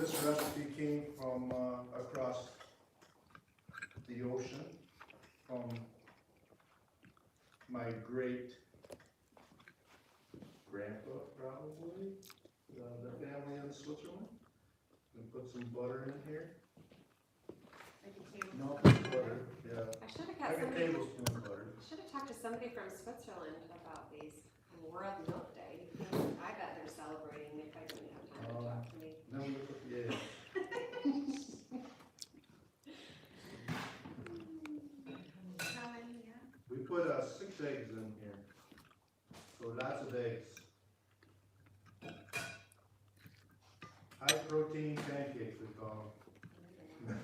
This recipe came from across the ocean from my great grandpa, probably, the family in Switzerland. And put some butter in here. Like a tablespoon. No, butter, yeah. I should have got Like a somebody. tablespoon of butter. Should have talked to somebody from Switzerland about these. World Milk Day. I bet they're celebrating if I didn't have time to talk to me. Then we put the eggs. How many, yeah? We put 6 eggs in here. So lots of eggs. High protein pancakes, we call them.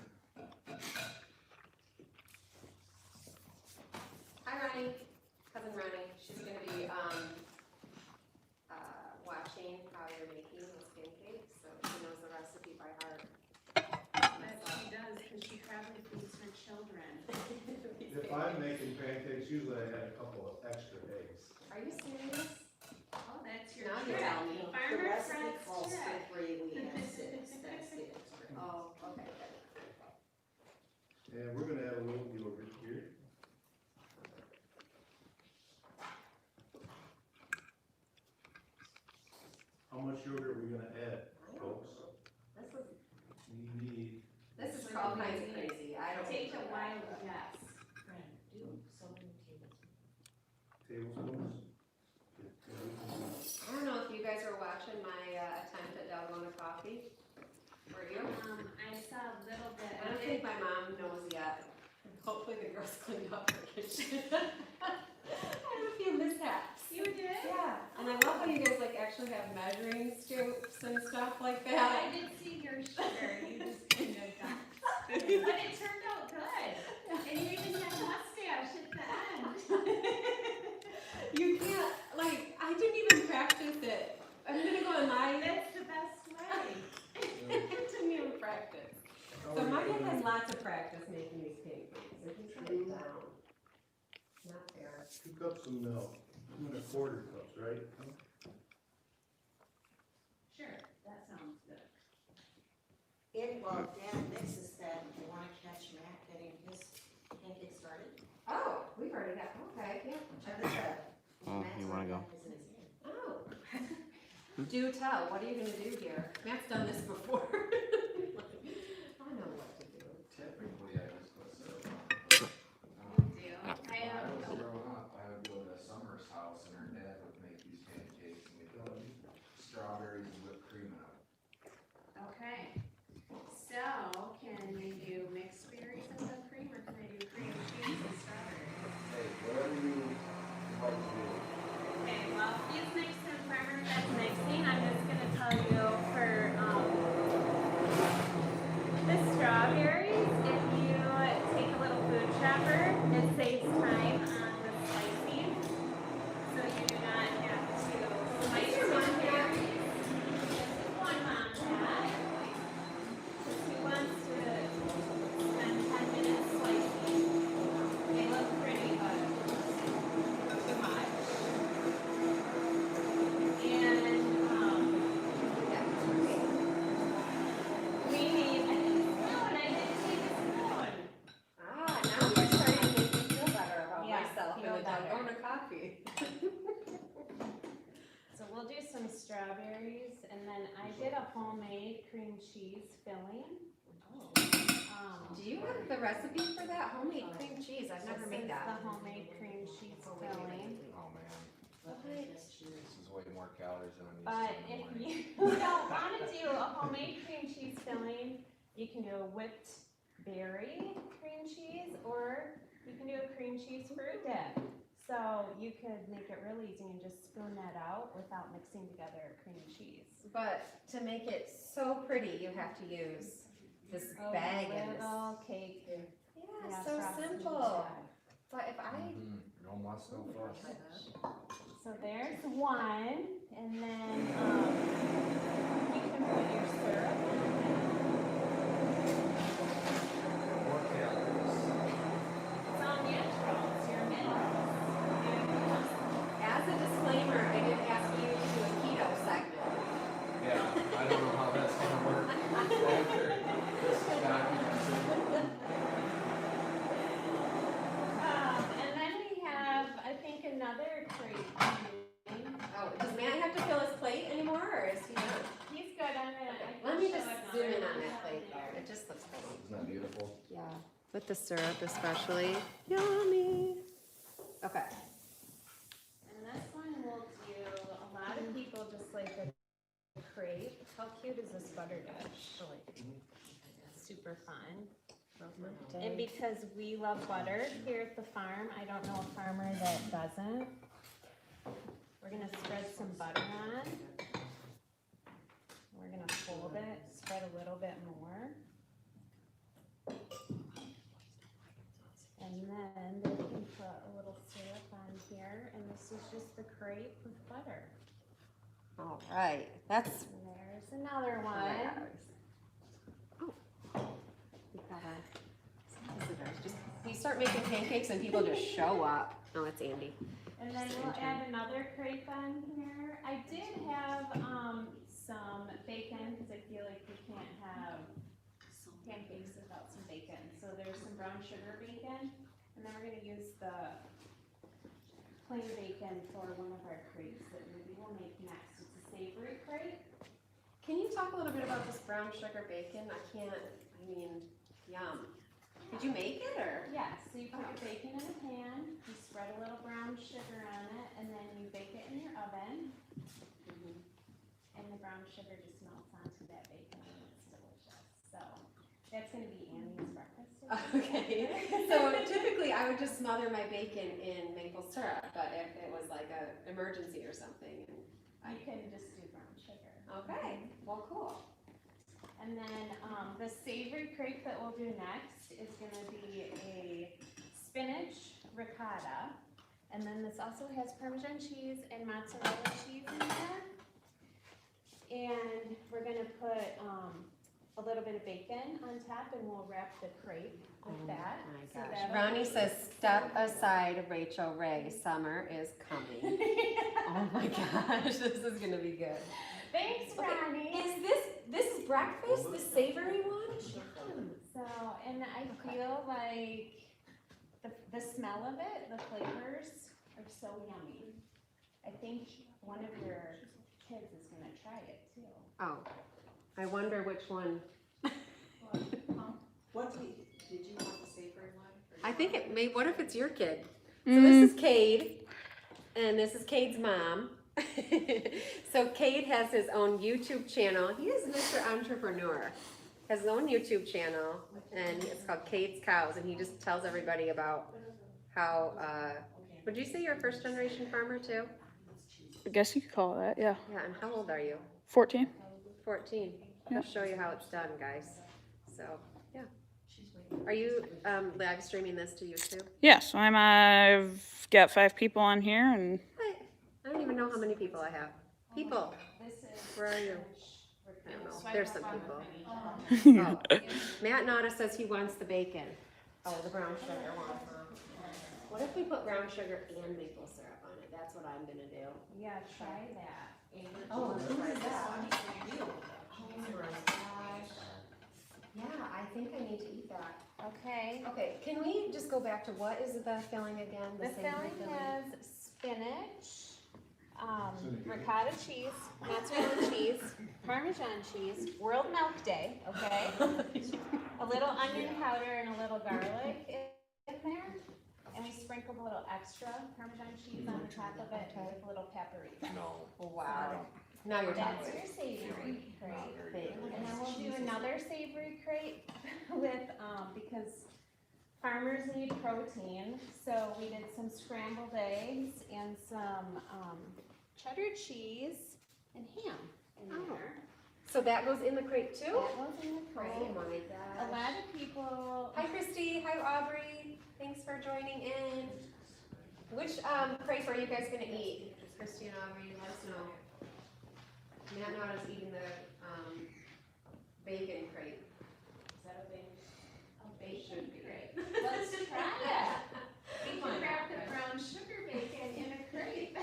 Hi Ronnie, cousin Ronnie. She's gonna be watching how you're making those pancakes, so she knows the recipe by heart. That she does, because she probably feeds her children. If I'm making pancakes, usually I add a couple of extra eggs. Are you serious? Oh, that's your Now you trick. tell me. The Farmer recipe Fred's calls for trick. 3, we have 6, that's the extra. Oh, okay. And we're gonna add a little yogurt here. How much yogurt are we gonna add, folks? This is for all kinds of crazy. I don't. Take a wild guess. Do so many tablespoons. Tablespoons? I don't know if you guys were watching my attempt at Dalgona coffee. Were you? I saw a little bit I don't of think it. my mom knows yet. Hopefully the girls cleaned up her kitchen. I had a few mishaps. You did? Yeah, and I love how you guys like actually have measuring scoops and stuff like I that. did see your sugar, you just kind of dumped. But it turned out good. And you even had mustache at the end. You can't, like, I didn't even practice it. I'm gonna go online. That's the best way. I didn't even practice. So Maya has lots of practice making these pancakes. If you put it down, not fair. 2 cups of milk, 2 1/4 cups, right? Sure, that sounds good. And while Dad mixes that, do you wanna catch Matt getting his pancake started? Oh, we've already got, okay, yeah. Check this out. Oh, Matt's you wanna already go? got his in his hand. Oh. Do tell, what are you gonna do here? Matt's done this before. I know what to do. Typically, I just put syrup on. You do? When I was growing up, I would go to Summer's house and her dad would make these pancakes and we'd put strawberries and whipped cream in them. Okay. So, can we do mixed berries and whipped cream, or can I do cream cheese and strawberries? Hey, whatever you like to do. Okay, well, he's mixing, Farmer Fred's mixing, I'm just gonna tell you for, the strawberries, if you take a little food chopper, it saves time on the slicing. So you do not have to slice your strawberries. One mom had. She wants to spend 10 minutes slicing. They look pretty, but too much. And, we need a spoon. I didn't take a spoon. Ah, now you're starting to make me feel better about Yeah, myself and feel the better. Dalgona coffee. So we'll do some strawberries, and then I did a homemade cream cheese filling. Do you have the recipe for that homemade cream cheese? I've never This made is that. the homemade cream cheese filling. Oh, man. Let me just choose. This is way more calories than I'm But used to in if the morning. you don't want to do a homemade cream cheese filling, you can do a whipped berry cream cheese, or you can do a cream cheese fruit dip. So you could make it real easy and just spoon that out without mixing together cream cheese. But to make it so pretty, you have to use this bag and this. Little cake. Yeah, so frosting simple. jug. But if I, No muss, no fuss. So there's one, and then you can put your syrup in it. More calories. It's all natural, it's your minerals. as a disclaimer, I did ask you to do a keto segment. Yeah, I don't know how that's gonna work. beautiful? Yeah, with the syrup especially. Yummy. Okay. And this one will do, a lot of people just like a crepe. How cute is this butter dish? Super fun. And because we love butter here at the farm, I don't know a farmer that doesn't. We're gonna spread some butter on. We're gonna fold it, spread a little bit more. And then they can put a little syrup on here, and this is just the crepe with butter. All right, that's. And there's another one. Oh, we got our visitors. Just you start making pancakes and people just show up. Oh, it's Andy. And then we'll add another crepe on here. I did have, some bacon, because I feel like we can't have pancakes without some bacon. So there's some brown sugar bacon, and then we're gonna use the plain bacon for one of our crepes that maybe we'll make next. It's a savory crepe. Can you talk a little bit about this brown sugar bacon? Yum. Did you make it or? Yeah, so you put your bacon in a pan, you spread a little brown sugar on it, and then you bake it in your oven. And the brown sugar just melts onto that bacon and it's delicious. So that's gonna be Annie's breakfast today. Okay. So typically I would just smother my bacon in maple syrup, but if it was like an emergency or something. You can just do brown sugar. Okay, well, cool. And then, the savory crepe that we'll do next is gonna be a spinach ricotta. And then this also has Parmesan cheese and mozzarella cheese in there. And we're gonna put, a little bit of bacon on top and we'll wrap the crepe with that. Oh my So gosh. that'll Ronnie be- says, step aside, Rachel Ray, summer is coming. Oh my gosh, this is gonna be good. Thanks, Ronnie. Is this is breakfast, the savory one? So, and I feel like the smell of it, the flavors are so yummy. I think one of your kids is gonna try it too. Oh, I wonder which one. What did you want the savory one? I think it may, what if it's your kid? So this is Cade, and this is Cade's mom. So Cade has his own YouTube channel. He is Mr. Entrepreneur. Has his own YouTube channel, and it's called Cade's Cows, and he just tells everybody about how, would you say you're a first generation farmer too? I guess you could call it that, yeah. Yeah, and how old are you? 14. 14. Yeah. I'll show you how it's done, guys. So, yeah. Are you live streaming this to YouTube? Yes, I've got 5 people on here, and I don't even know how many people I have. People, This is. where are you? I don't know. There's some people. yeah. Oh. Matt Nada says he wants the bacon. Oh, the brown sugar one. What if we put brown sugar and maple syrup on it? That's what I'm gonna do. Yeah, try that. Oh, This who's one that? is for you. Oh my gosh. Yeah, I think I need to eat that. Okay. Okay, can we just go back to what is the filling again? The savory filling has spinach, ricotta cheese, mozzarella cheese, Parmesan cheese, World Milk Day, okay? A little onion powder and a little garlic in there. And we sprinkled a little extra Parmesan cheese on the top of it with a little paprika. No. Wow. Now you're That's talking. your savory crepe. Bacon. And then we'll do another savory crepe with, because farmers need protein, so we did some scrambled eggs and some, cheddar cheese and ham in Oh. there. So that goes in the crate too? That was in the Oh crepe. my A gosh. lot of people, Hi Christy, hi Aubrey, thanks for joining in. Which crepe are you guys gonna eat? Christy and Aubrey, let us know. Matt Nada's eating the bacon crepe. is that a bacon Should be. crepe? Let's try it. We can wrap the brown sugar bacon in a crepe.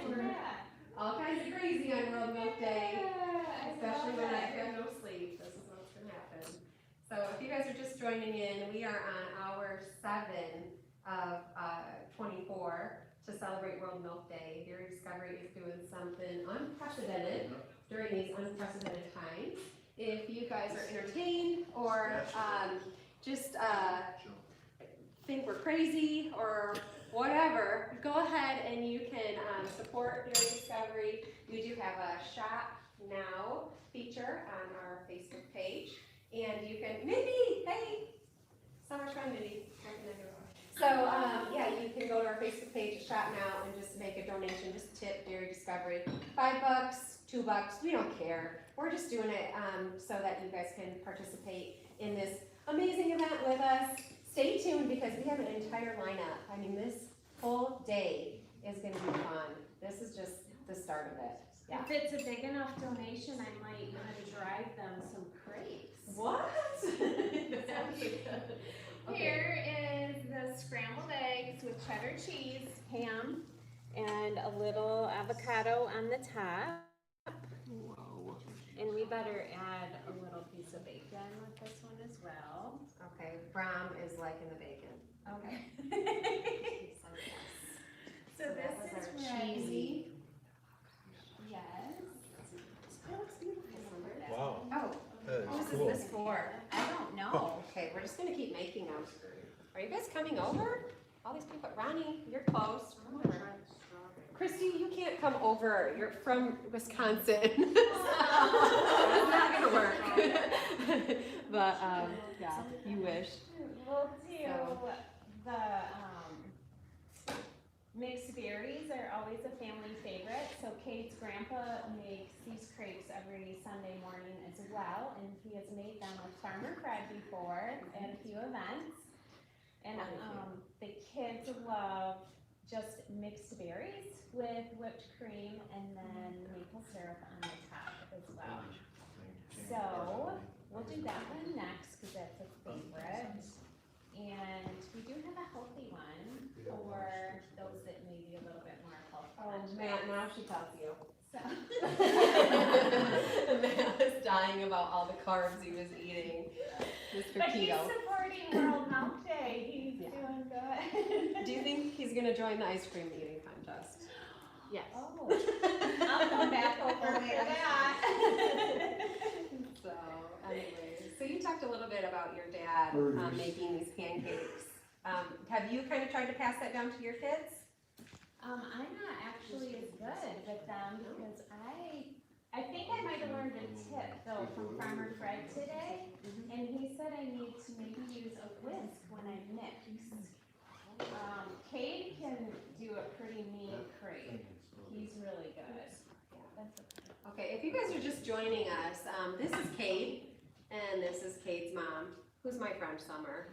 Yeah. All kinds of crazy on World Milk Day, Yeah, especially when love I it. have no sleep. This is what's gonna happen. So if you guys are just joining in, we are on hour 7 of 24 to celebrate World Milk Day. Dairy Discovery is doing something unprecedented during these unprecedented times. if you guys are entertained or just think we're crazy or whatever, go ahead and you can support Dairy Discovery. We do have a Shop Now feature on our Facebook page, and you can, Mindy, hey, Summer's friend Mindy. So, yeah, you can go to our Facebook page, Shop Now, and just make a donation, just tip Dairy Discovery. $5, $2, we don't care. We're just doing it so that you guys can participate in this amazing event with us. Stay tuned because we have an entire lineup. I mean, this whole day is gonna be fun. This is just the start of it. Yeah. If it's a big enough donation, I might drive them some crepes. What? Here is the scrambled eggs with cheddar cheese, ham, and a little avocado on the top. And we better add a little piece of bacon with this one as well. Okay, Brom is liking the bacon. Okay. So that this was is our ready. cheesy. Yes. That looks beautiful. Wow. Oh, That's who cool. is this for? I don't know. Okay, we're just gonna keep making them. Are you guys coming over? All these people, Ronnie, you're close. Come over. Christy, you can't come over. You're from Wisconsin. It's not gonna work. But, yeah, you wish. We'll do So- the mixed berries are always a family favorite. So Kate's grandpa makes these crepes every Sunday morning as well, and he has made them with Farmer Fred before at a few events. And the kids love just mixed berries with whipped cream and then maple syrup on the top as well. So we'll do that one next because that's a favorite. And we do have a healthy one for those that may be a little bit more health Oh, conscious. Matt, now she tells you. So. Matt was dying about all the carbs he was eating. Mr. But he's Keto. supporting World Health Day. He's Yeah. doing good. Do you think he's gonna join the ice cream eating contest? Yes. Oh, I'll come back over for that. So, anyways, so you talked a little bit about your dad making these pancakes. Have you kind of tried to pass that down to your kids? I'm not actually as good with them because I think I might have learned a tip though from Farmer Fred today, and he said I need to maybe use a whisk when I mix. Cade can do a pretty mean crepe. He's really good. Okay, if you guys are just joining us, this is Cade, and this is Cade's mom, who's my friend Summer.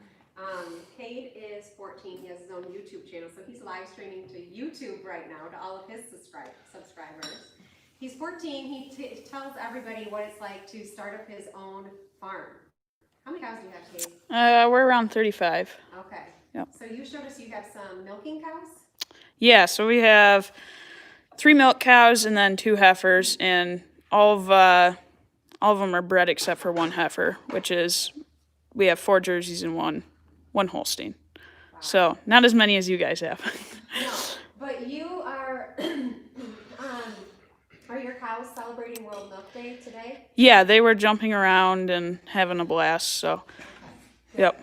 Cade is 14, he has his own YouTube channel, so he's live streaming to YouTube right now to all of his subscribers. He's 14, he tells everybody what it's like to start up his own farm. How many cows do you have, Cade? We're around 35. Okay. Yep. So you showed us you have some milking cows? Yeah, so we have 3 milk cows and then 2 heifers, and all of them are bred except for 1 heifer, which is we have 4 Jerseys and one Holstein. Wow. So not as many as you guys have. No, but you are, are your cows celebrating World Milk Day today? Yeah, they were jumping around and having a blast. So, yep.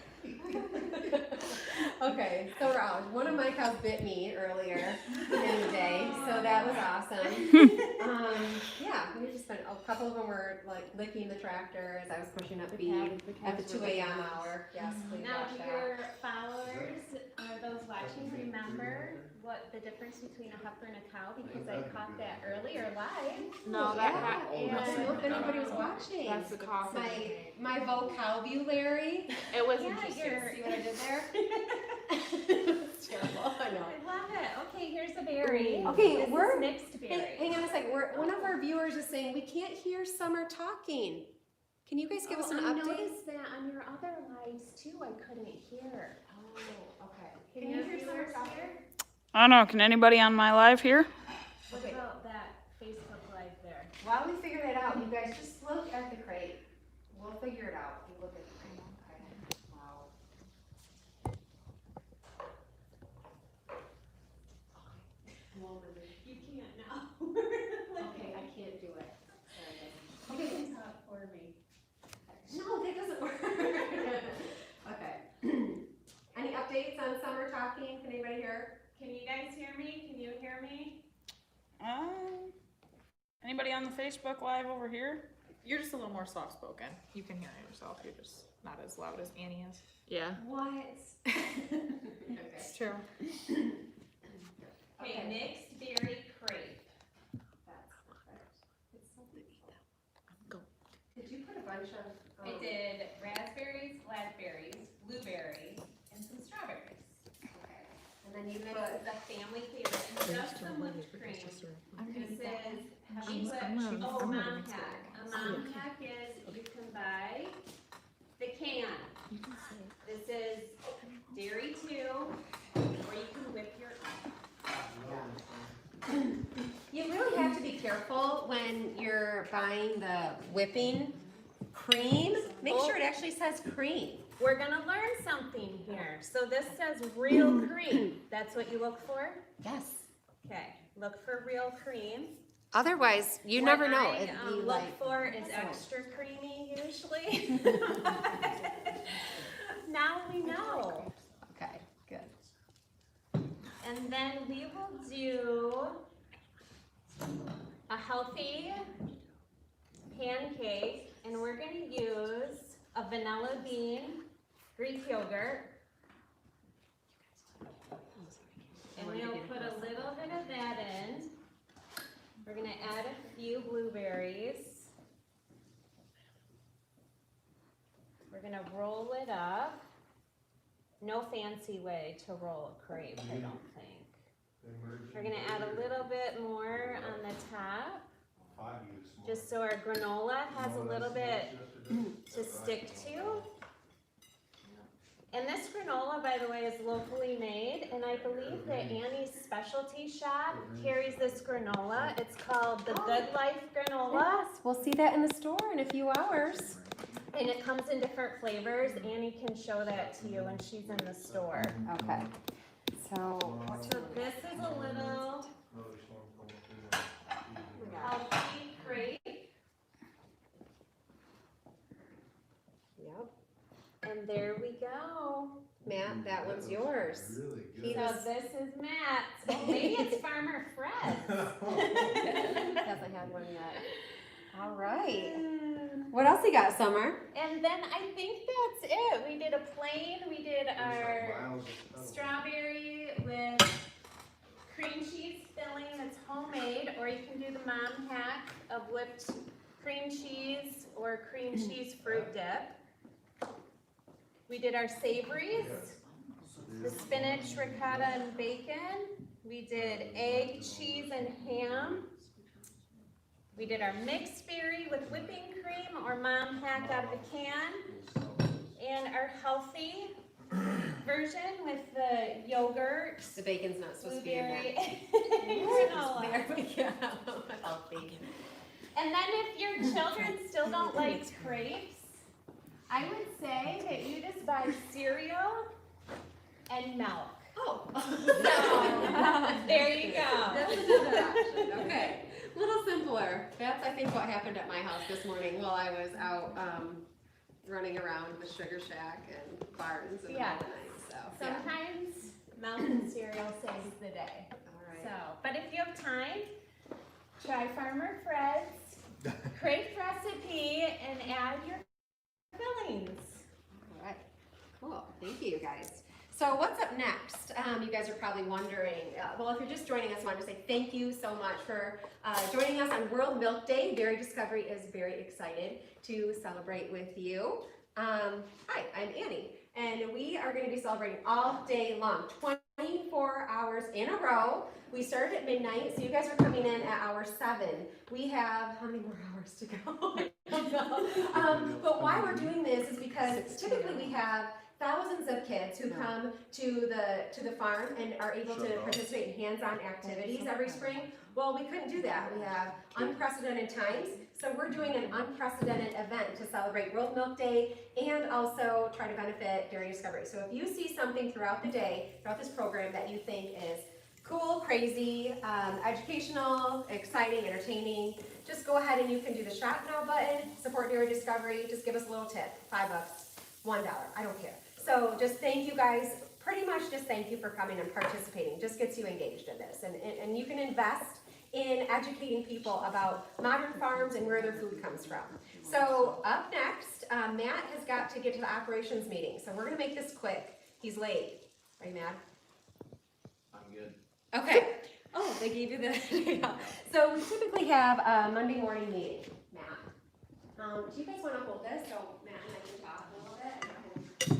Okay, so one of my cows bit me earlier in the day, so that was awesome. Yeah, we just spent, a couple of them were like licking the tractor as I was pushing up feed at the 2 a.m. hour. Yes, please Now, watch do that. your followers, those watching, remember what the difference between a heifer and a cow? Because I caught that earlier live. No, Yeah, I don't know if anybody was watching. That's the coffee. My vocabulary. It was Yeah, interesting. you're- See what I did there? It's terrible, I know. I love it. Okay, here's a berry. Okay, This is we're- mixed berry. Hang on a second, one of our viewers is saying, we can't hear Summer talking. Can you guys give us an I update? noticed that on your other lives too. I couldn't hear. Oh, okay. Can you hear Summer talking? I don't know. Can anybody on my live here? What about that Facebook live there? While we figure that out, you guys just look at the crate. We'll figure it out. You look at the crate. Okay. Wow. You can't now. Okay, I can't do it. Sorry. You can talk for me. Anybody on the Facebook Live over here? You're just a little more soft spoken. You can hear it yourself. You're just not as loud as Annie is. Yeah. What? It's true. Okay, mixed berry crepe. That's perfect. It's so good. Go. Did you put a bunch of? I did raspberries, blackberries, blueberries, and some strawberries. Okay. And then you This put. is a family favorite, and just some whipped cream. This is heavy whipped, oh, mom pack. A mom pack is, you can buy the can. This is dairy too, or you can whip your own. You really have to be careful when you're buying the whipping cream. Make sure it actually says cream. We're gonna learn something here. So this says real cream. That's what you look for? Yes. Okay, look for real cream. Otherwise, you never know. What I It'd be look like, for is extra creamy usually. Now we know. okay, good. And then we will do a healthy pancake, and we're gonna use a vanilla bean Greek yogurt. And we'll put a little bit of that in. We're gonna add a few blueberries. We're gonna roll it up. No fancy way to roll a crepe, I don't think. We're gonna add a little bit more on the top, just so our granola has a little bit to stick to. And this granola, by the way, is locally made, and I believe that Annie's specialty shop carries this granola. It's called the Good Life granola, Yes, we'll see that in the store in a few hours. and it comes in different flavors. Annie can show that to you when she's in the store. Okay. So, So this is a little healthy crepe, yep. and there we go. Matt, that one's yours. Really He good. So this is Matt's. Maybe it's Farmer Fred's. Hasn't had one yet. All right. What else you got, Summer? And then I think that's it. We did a plain, we did our Miles of tunnel. strawberry with cream cheese filling that's homemade, or you can do the mom hack of whipped cream cheese or cream cheese fruit dip. We did our savories, the spinach, ricotta, and bacon. We did egg, cheese, and ham. We did our mixed berry with whipping cream or mom hack out of a can. And our healthy version with the yogurt, The bacon's not supposed to be in blueberry, there. granola. There we go. Healthy. And then if your children still don't like crepes, I would say that you just buy cereal and milk. Oh. So, there you go. That's another option. Okay. A little simpler. That's, I think, what happened at my house this morning while I was out running around the Sugar Shack and Barnes in the middle of the night. So, yeah. Sometimes milk and cereal saves the day. All right. So, but if you have time, try Farmer Fred's crepe recipe and add your fillings. All right. Cool. Thank you, guys. So what's up next? You guys are probably wondering. Well, if you're just joining us, I want to say thank you so much for joining us on World Milk Day. Dairy Discovery is very excited to celebrate with you. Hi, I'm Annie, and we are going to be celebrating all day long, 24 hours in a row. We started at midnight, so you guys are coming in at hour 7. We have, how many more hours to go? I don't know. But why we're doing this is because typically we have thousands of kids who come to the farm and are able to participate in hands-on activities every spring. Well, we couldn't do that. We have unprecedented times, so we're doing an unprecedented event to celebrate World Milk Day and also try to benefit Dairy Discovery. So if you see something throughout the day, throughout this program that you think is cool, crazy, educational, exciting, entertaining, just go ahead and you can do the shop now button, support Dairy Discovery, just give us a little tip, $5, $1, I don't care. So just thank you guys, pretty much just thank you for coming and participating, just gets you engaged in this. And you can invest in educating people about modern farms and where their food comes from. So up next, Matt has got to get to the operations meeting, so we're gonna make this quick. He's late. Are you mad? I'm good. Okay. Oh, they gave you the. So we typically have a Monday morning meeting, Matt. Do you guys want to hold this so Matt and I can talk a little bit and I can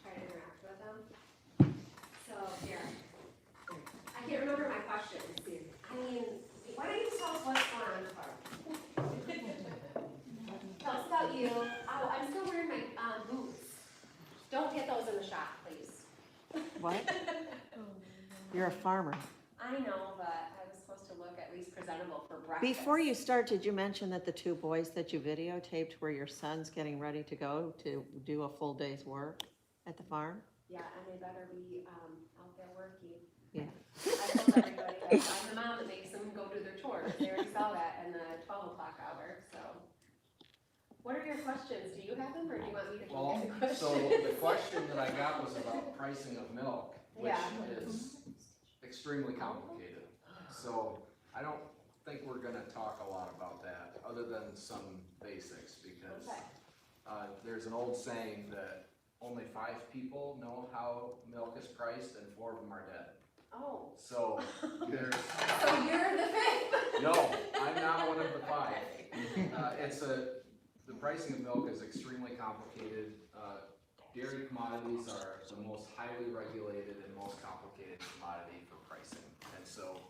try to interact with them? So here, I can't remember my questions. I mean, why don't you tell us what's going on in the farm? Tell us about you. Oh, I'm still wearing my boots. Don't get those in the shop, please. What? You're a farmer. I know, but I was supposed to look at least presentable for breakfast. Before you start, did you mention that the two boys that you videotaped were your sons getting ready to go to do a full day's work at the farm? Yeah, and they better be out there working. Yeah. I told everybody that I'm the mom that makes them go do their chores. They already saw that in the 12 o'clock hour, so. What are your questions? Do you have them, or do you want me to Well, get the questions? so the question that I got was about pricing of milk, which Yeah. is extremely complicated. So I don't think we're gonna talk a lot about that, other than some basics, because Okay. there's an old saying that only 5 people know how milk is priced and 4 of them are dead. Oh, So there's, so you're the fifth? no, I'm not one of the 5. The pricing of milk is extremely complicated. Dairy commodities are the most highly regulated and most complicated commodity for pricing. And so,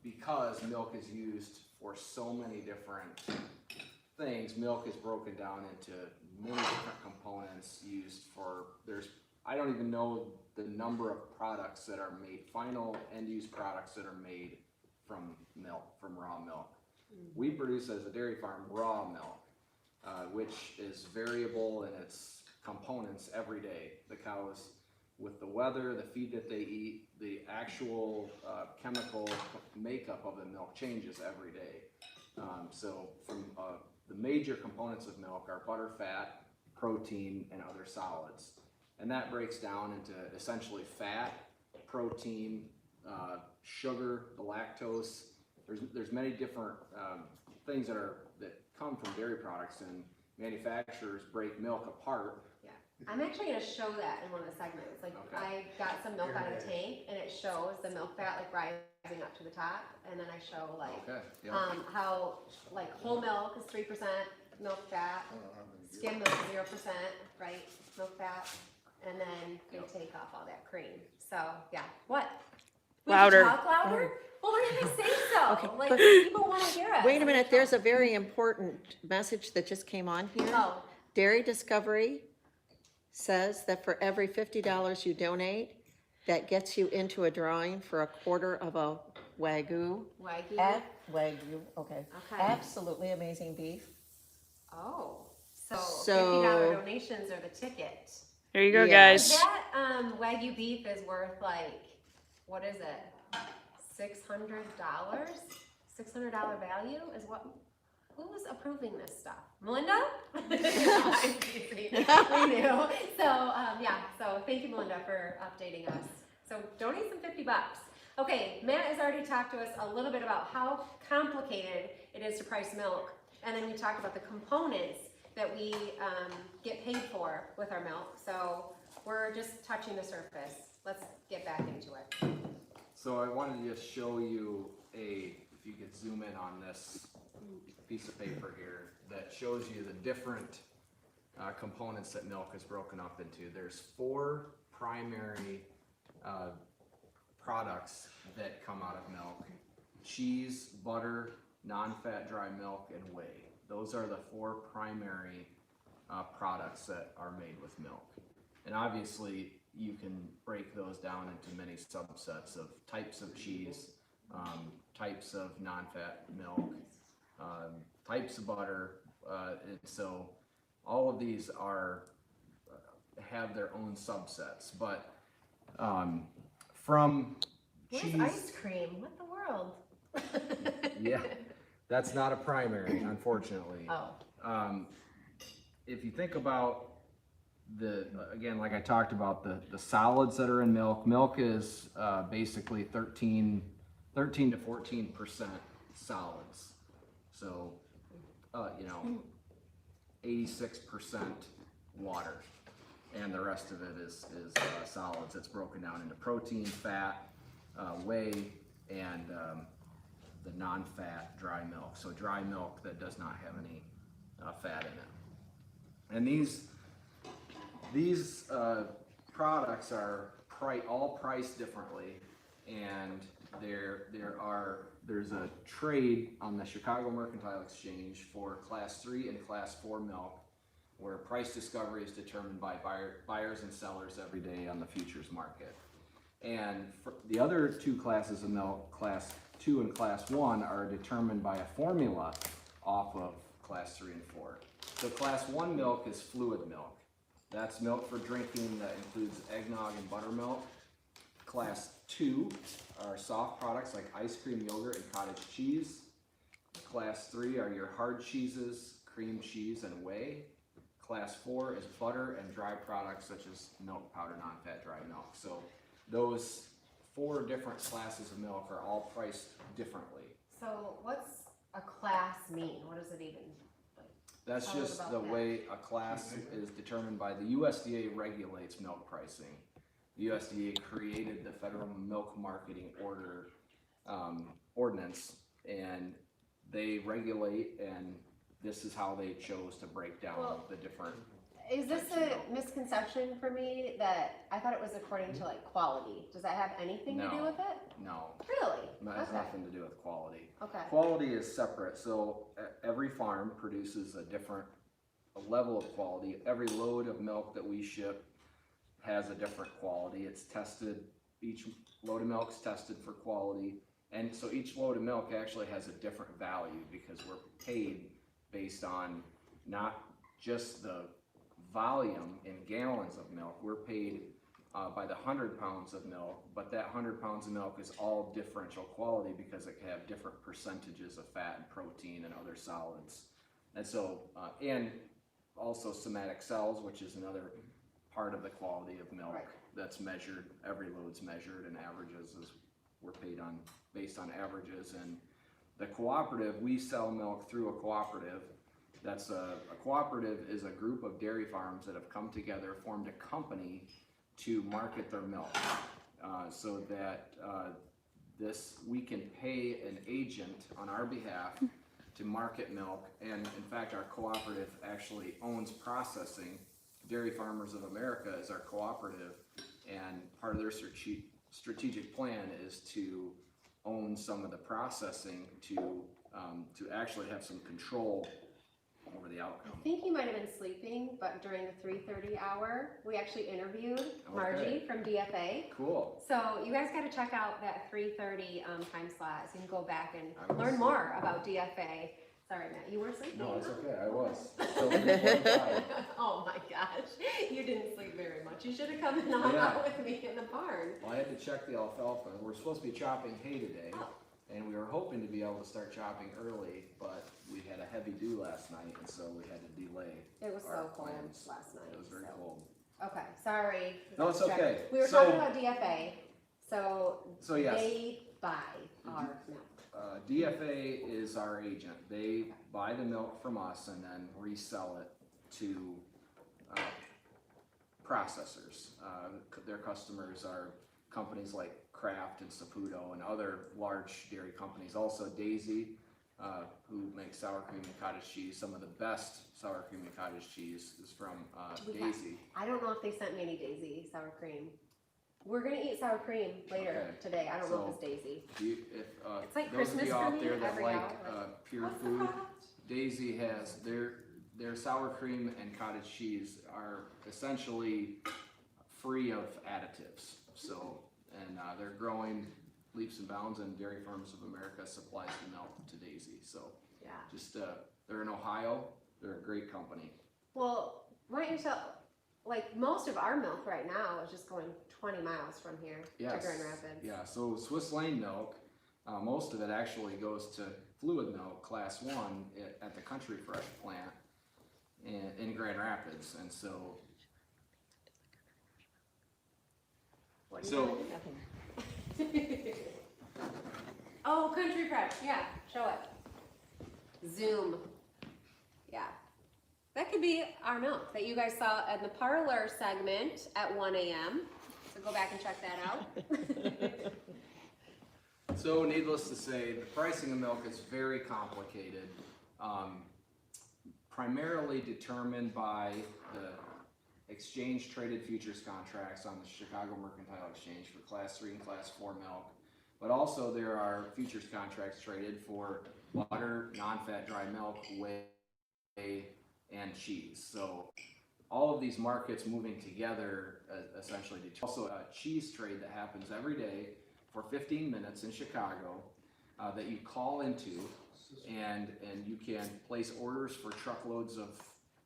because milk is used for so many different things, milk is broken down into many different components used for, I don't even know the number of products that are made, final end-use products that are made from milk, from raw milk. We produce as a dairy farm raw milk, which is variable in its components every day. The cows, with the weather, the feed that they eat, the actual chemical makeup of the milk changes every day. So from the major components of milk are butter, fat, protein, and other solids. And that breaks down into essentially fat, protein, sugar, the lactose. There's many different things that come from dairy products, and manufacturers break milk apart. Yeah, I'm actually gonna show that in one of the segments. Like, Okay. I got some milk out of the tank, and it shows the milk fat like rising up to the top, and then I show like, Okay. Yeah. how like whole milk is 3% milk fat, skim milk 0%, right, milk fat, and then they take off all that cream. So, yeah, what? We have to Louder. talk louder? Well, why did they say so? Okay, Like, but- people wanna hear us. Wait a minute, there's a very important message that just came on here. Oh, Dairy Discovery says that for every $50 you donate, that gets you into a drawing for a quarter of a Wagyu. Wagyu? Wagyu, okay. Okay. Absolutely amazing beef. Oh, so So- $50 donations are the ticket. There you go, Yeah. guys. That Wagyu beef is worth like, what is it? $600? $600 value is what? Who was approving this stuff? Melinda? I'm teasing. We knew. So yeah. So thank you, Melinda, for updating us. So donate some $50. Okay, Matt has already talked to us a little bit about how complicated it is to price milk, and then we talked about the components that we get paid for with our milk. So we're just touching the surface. Let's get back into it. So I wanted to just show you if you could zoom in on this piece of paper here, that shows you the different components that milk is broken up into. There's 4 primary products that come out of milk: cheese, butter, non-fat dry milk, and whey. Those are the 4 primary products that are made with milk. And obviously you can break those down into many subsets of types of cheese, types of non-fat milk, types of butter, and so all of these have their own subsets. But from Where's cheese, ice cream? What the world? yeah, that's not a primary, unfortunately. Oh. If you think about again, like I talked about, the solids that are in milk. Milk is basically 13 13 to 14% solids. So, 86% water, and the rest of it is solids. It's broken down into protein, fat, whey, and the non-fat dry milk. So dry milk that does not have any fat in it. And these products are all priced differently, and there's a trade on the Chicago Mercantile Exchange for Class 3 and Class 4 milk, where price discovery is determined by buyers and sellers every day on the futures market. And for the other two classes of milk, Class 2 and Class 1, are determined by a formula off of Class 3 and 4. So Class 1 milk is fluid milk. That's milk for drinking that includes eggnog and buttermilk. Class 2 are soft products like ice cream, yogurt, and cottage cheese. Class 3 are your hard cheeses, cream cheese, and whey. Class 4 is butter and dry products such as milk powder, non-fat dry milk. So those 4 different classes of milk are all priced differently. So what's a class mean? What does it even? That's Tell us just about the that. way a class is determined by the USDA regulates milk pricing. The USDA created the Federal Milk Marketing Ordinance, and they regulate, and this is how they chose to break down the different. Is this a misconception for me that I thought it was according to like quality? Does that have anything to do No. with it? No, Really? it has Okay. nothing to do with quality. Okay. Quality is separate, so every farm produces a different level of quality. Every load of milk that we ship has a different quality. It's tested, each load of milk's tested for quality, and so each load of milk actually has a different value because we're paid based on not just the volume in gallons of milk. We're paid by the 100 pounds of milk, but that 100 pounds of milk is all differential quality because it can have different percentages of fat and protein and other solids. And so, and also somatic cells, which is another part of the quality of milk. Right. That's measured, every load's measured, and averages is, we're paid on, based on averages. And the cooperative, we sell milk through a cooperative. That's a cooperative is a group of dairy farms that have come together, formed a company to market their milk, so that we can pay an agent on our behalf to market milk. And in fact, our cooperative actually owns processing. Dairy Farmers of America is our cooperative, and part of their strategic plan is to own some of the processing to actually have some control over the outcome. I think you might have been sleeping, but during the 3:30 hour, we actually interviewed Margie from DFA. Cool. So you guys got to check out that 3:30 time slot. So you can go back and I was learn more about DFA. Sorry, Matt, you were sleeping? No, it's okay. I was. Still pretty tired. Oh my gosh, you didn't sleep very much. You should have come and hung out with me in the barn. Well, I had to check the alfalfa. We're supposed to be chopping hay today, and we were hoping to be able to start chopping early, but we had a heavy dew last night, and so we had to delay. It was our so cold plans. last night. It was very so. cold. Okay, sorry. No, it's Check. okay. We were So- talking about DFA. So yes. they buy our milk. DFA is our agent. They buy the milk from us and then resell it to processors. Their customers are companies like Kraft and Saputo and other large dairy companies. Also Daisy, who makes sour cream and cottage cheese. Some of the best sour cream and cottage cheese is from Daisy. I don't know if they sent me any Daisy sour cream. We're gonna eat sour cream later Okay. today. I don't know if So- it's Daisy. If It's like those of Christmas you for out me there that every like hour. pure What's the food, product? Daisy has their sour cream and cottage cheese are essentially free of additives. So, and they're growing leaps and bounds, and Dairy Farmers of America supplies the milk to Daisy. So, Yeah. just they're in Ohio. They're a great company. Well, why don't you tell? Like most of our milk right now is just going 20 miles from here Yes. to Grand Rapids. Yeah. So Swiss Lane milk, most of it actually goes to fluid milk, Class 1, at the Country Fresh plant in Grand Rapids, and so. What do you So- want to do? Oh, country prep, yeah, show it. Zoom. Yeah. That could be our milk that you guys saw in the parlor segment at 1 a.m. So go back and check that out. So needless to say, the pricing of milk is very complicated, primarily determined by the exchange traded futures contracts on the Chicago Mercantile Exchange for Class 3 and Class 4 milk. But also there are futures contracts traded for butter, non-fat dry milk, whey, and cheese. So all of these markets moving together essentially determine. Also a cheese trade that happens every day for 15 minutes in Chicago that you call into, and you can place orders for truckloads of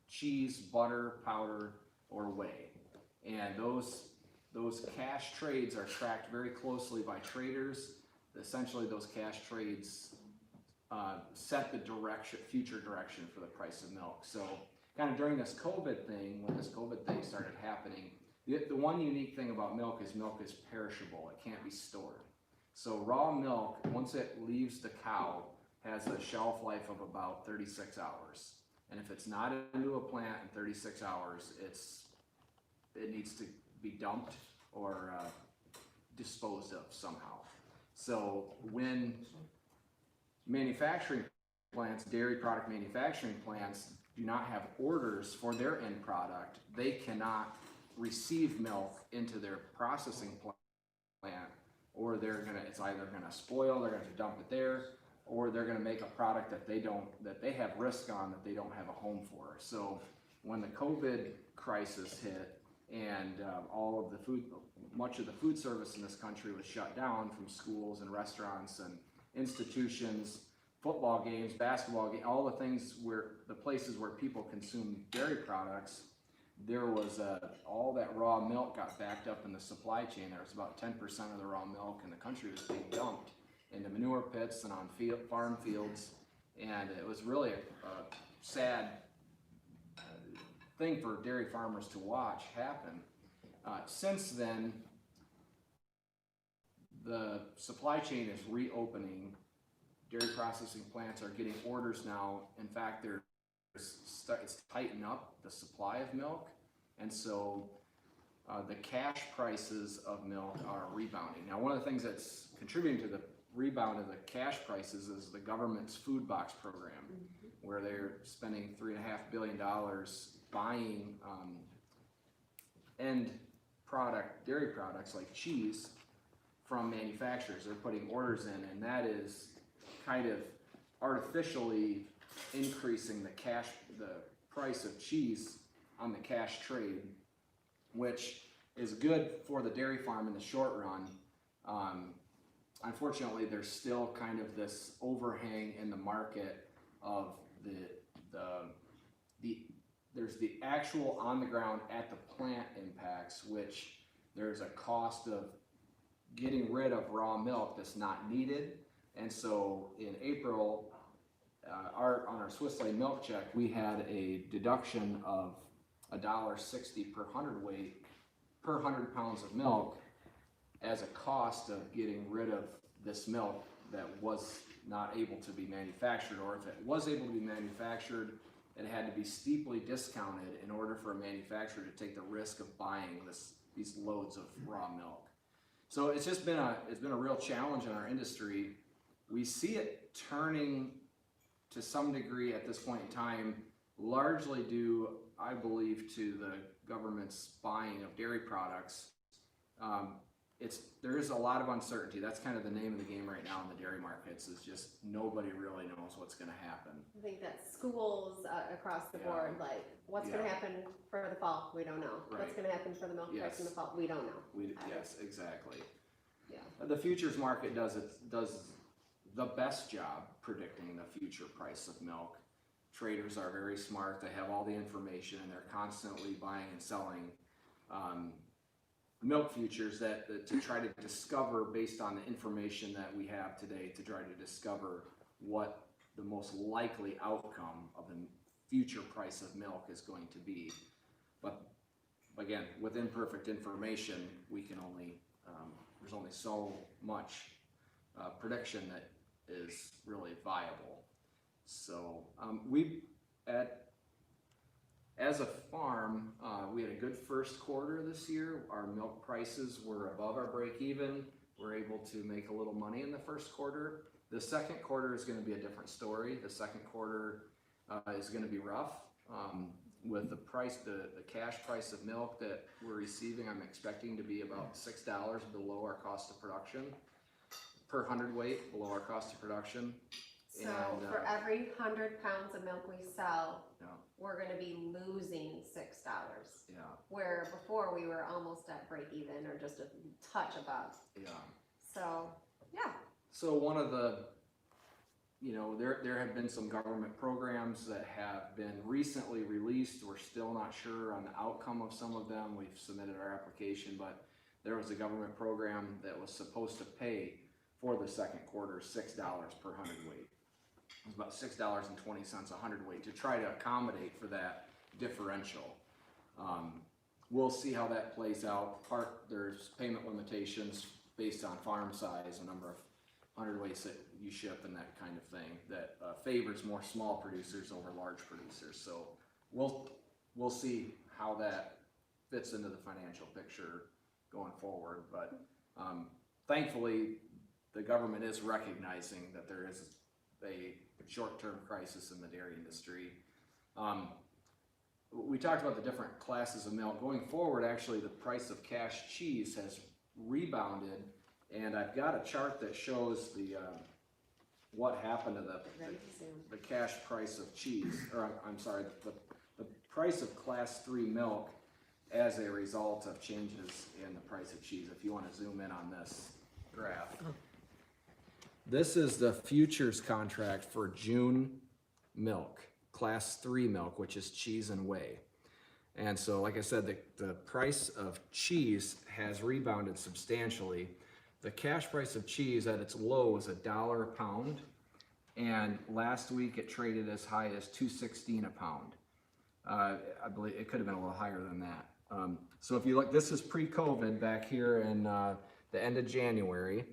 cheese, butter, powder, or whey. And those cash trades are tracked very closely by traders. Essentially, those cash trades set the future direction for the price of milk. So kind of during this COVID thing, when this COVID thing started happening, the one unique thing about milk is perishable. It can't be stored. So raw milk, once it leaves the cow, has a shelf life of about 36 hours. And if it's not into a plant in 36 hours, it needs to be dumped or disposed of somehow. So when manufacturing plants, dairy product manufacturing plants, do not have orders for their end product, they cannot receive milk into their processing plant, or it's either gonna spoil, they're gonna have to dump it there, or they're gonna make a product that they have risk on that they don't have a home for. So when the COVID crisis hit and much of the food service in this country was shut down, from schools and restaurants and institutions, football games, basketball games, all the places where people consume dairy products, there was all that raw milk got backed up in the supply chain. There was about 10% of the raw milk in the country was being dumped into manure pits and on farm fields, and it was really a sad thing for dairy farmers to watch happen. Since then, the supply chain is reopening. Dairy processing plants are getting orders now. In fact, it's tightened up the supply of milk, and so the cash prices of milk are rebounding. Now, one of the things that's contributing to the rebound of the cash prices is the government's food box program, where they're spending $3.5 billion buying end product, dairy products like cheese from manufacturers. They're putting orders in, and that is kind of artificially increasing the price of cheese on the cash trade, which is good for the dairy farm in the short run. Unfortunately, there's still kind of this overhang in the market of there's the actual on the ground at the plant impacts, which there's a cost of getting rid of raw milk that's not needed. And so in April, on our Swiss Lane milk check, we had a deduction of $1.60 per hundredweight per 100 pounds of milk as a cost of getting rid of this milk that was not able to be manufactured, or if it was able to be manufactured, it had to be steeply discounted in order for a manufacturer to take the risk of buying these loads of raw milk. So it's just been a real challenge in our industry. We see it turning to some degree at this point in time, largely due, I believe, to the government's buying of dairy products. There is a lot of uncertainty. That's kind of the name of the game right now in the dairy markets, is just nobody really knows what's going to happen. I think that schools across the board, like, what's going to happen for the fall? We don't know. Right. What's going to happen for the milk price in the fall? We don't know. Yes, exactly. Yeah. The futures market does the best job predicting the future price of milk. Traders are very smart. They have all the information, and they're constantly buying and selling milk futures to try to discover, based on the information that we have today, to try to discover what the most likely outcome of the future price of milk is going to be. But again, with imperfect information, we can only there's only so much prediction that is really viable. So as a farm, we had a good first quarter this year. Our milk prices were above our break even. We're able to make a little money in the first quarter. The second quarter is going to be a different story. The second quarter is going to be rough. With the price, the cash price of milk that we're receiving, I'm expecting to be about $6 below our cost of production per hundredweight, below our cost of production. So for every 100 pounds of milk we sell, Yeah. we're gonna be losing $6. Yeah, Where before we were almost at break even or just a touch above. yeah. So, yeah. So one of the, there have been some government programs that have been recently released. We're still not sure on the outcome of some of them. We've submitted our application, but there was a government program that was supposed to pay for the second quarter $6 per hundredweight. It was about $6.20 a hundredweight to try to accommodate for that differential. We'll see how that plays out. There's payment limitations based on farm size, a number of hundredweights that you ship and that kind of thing that favors more small producers over large producers. So we'll see how that fits into the financial picture going forward. But thankfully, the government is recognizing that there is a short-term crisis in the dairy industry. We talked about the different classes of milk. Going forward, actually, the price of cash cheese has rebounded, and I've got a chart that shows what happened to the cash price of cheese, or I'm sorry, the price of class 3 milk as a result of changes in the price of cheese. If you want to zoom in on this graph. This is the futures contract for June milk, class 3 milk, which is cheese and whey. And so, like I said, the price of cheese has rebounded substantially. The cash price of cheese at its low was $1 a pound, and last week it traded as high as $2.16 a pound. I believe it could have been a little higher than that. So if you look, this is pre-COVID back here in the end of January.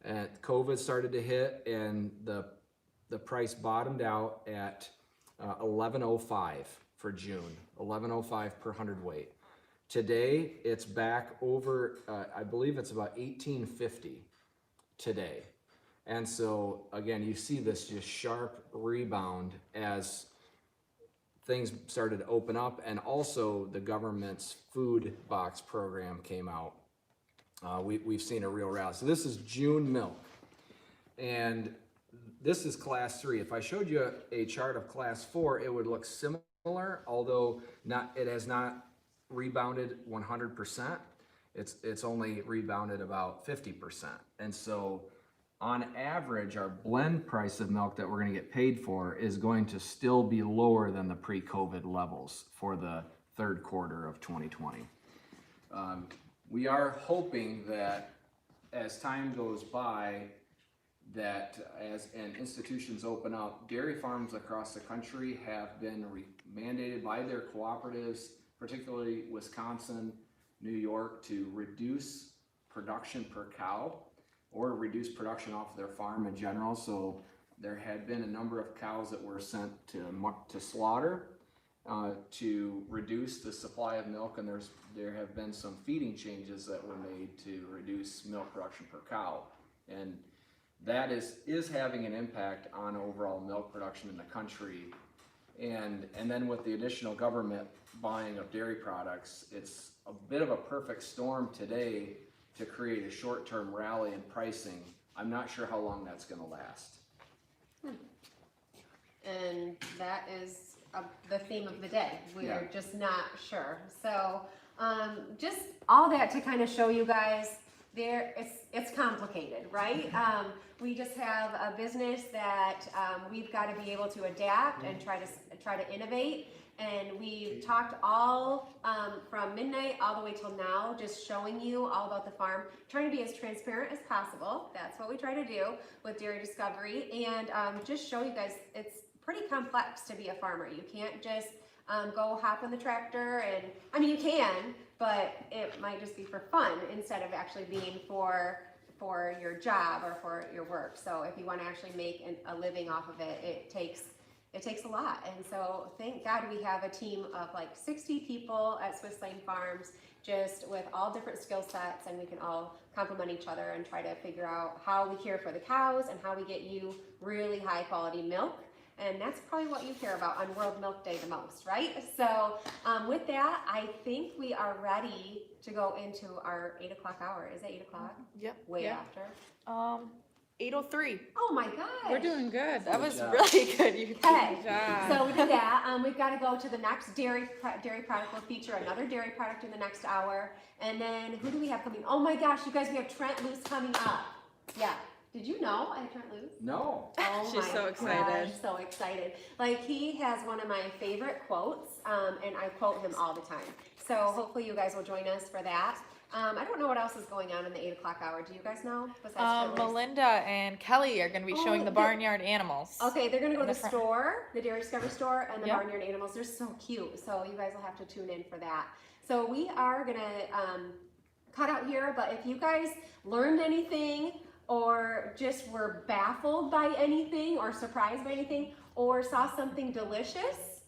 And COVID started to hit, and the price bottomed out at $11.05 for June, $11.05 per hundredweight. Today, it's back over, I believe it's about $18.50 today. And so, again, you see this just sharp rebound as things started to open up, and also the government's food box program came out. We've seen a real rally. So this is June milk, and this is class 3. If I showed you a chart of class 4, it would look similar, although it has not rebounded 100%. It's only rebounded about 50%. And so on average, our blend price of milk that we're going to get paid for is going to still be lower than the pre-COVID levels for the third quarter of 2020. We are hoping that as time goes by, that and institutions open up, dairy farms across the country have been mandated by their cooperatives, particularly Wisconsin, New York, to reduce production per cow or reduce production off their farm in general. So there had been a number of cows that were sent to slaughter to reduce the supply of milk, and there have been some feeding changes that were made to reduce milk production per cow, and that is having an impact on overall milk production in the country. And then with the additional government buying of dairy products, it's a bit of a perfect storm today to create a short-term rally in pricing. I'm not sure how long that's going to last. And that is the theme of the day. We're Yeah. just not sure. So just all that to kind of show you guys it's complicated, right? We just have a business that we've got to be able to adapt and try to innovate. And we've talked all from midnight all the way till now, just showing you all about the farm, trying to be as transparent as possible. That's what we try to do with Dairy Discovery, and just show you guys it's pretty complex to be a farmer. You can't just go hop on the tractor, and I mean you can, but it might just be for fun instead of actually being for for your job or for your work. So if you want to actually make a living off of it, it takes a lot. And so thank God we have a team of like 60 people at Swiss Lane Farms, just with all different skill sets, and we can all complement each other and try to figure out how we care for the cows and how we get you really high quality milk. And that's probably what you care about on World Milk Day the most, right? So with that, I think we are ready to go into our 8 o'clock hour. Is it 8 o'clock? Yep. Way yep. after. 8:03. Oh my gosh. We're doing good. That was job. really good. You did Okay, good job. so we did that. We've got to go to the next dairy product. We'll feature another dairy product in the next hour. And then who do we have coming? Oh my gosh, you guys, we have Trent Loose coming up. Yeah. Did you know I have Trent Loose? No. Oh She's my so excited. gosh, so excited. Like, he has one of my favorite quotes, and I quote him all the time. So hopefully you guys will join us for that. I don't know what else is going on in the 8 o'clock hour. Do you guys know? Besides Trent Loose? Melinda and Kelly are going to be showing the barnyard animals. Okay, they're gonna go to the the front. store, the Dairy Discovery store, and the Yep. Barnyard Animals. They're so cute. So you guys will have to tune in for that. So we are gonna cut out here, but if you guys learned anything, or just were baffled by anything, or surprised by anything, or saw something delicious,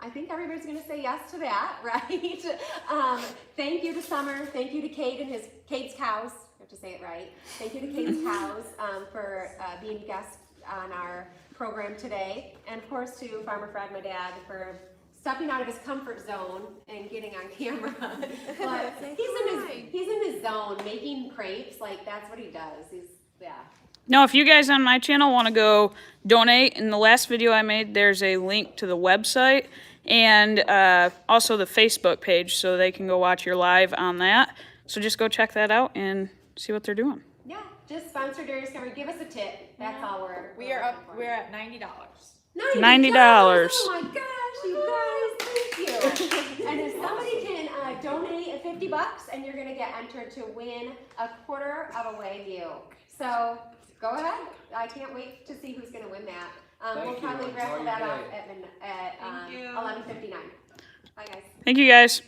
I think everybody's gonna say yes to that, right? Thank you to Summer. Thank you to Cade and Cade's cows. I have to say it right. Thank you to Cade's cows for being guests on our program today, and of course to Farmer Fred, my dad, for stepping out of his comfort zone and getting on camera. But he's in his zone, making crepes. Like, that's what he does. Yeah. Now, if you guys on my channel want to go donate, in the last video I made, there's a link to the website and also the Facebook page, so they can go watch your live on that. So just go check that out and see what they're doing. Yeah, just sponsor Dairy Discovery. Give us a tip. That's all We are up. We're at $90. $90. Oh my gosh, you guys, thank you. And if somebody can donate $50, and you're gonna get entered to win a quarter of a Wagyu. So go ahead. I can't wait to see who's gonna win that. Thank We'll you. probably Enjoy raffle your that off day. at Thank you. 11:59. Bye guys. Thank you, guys.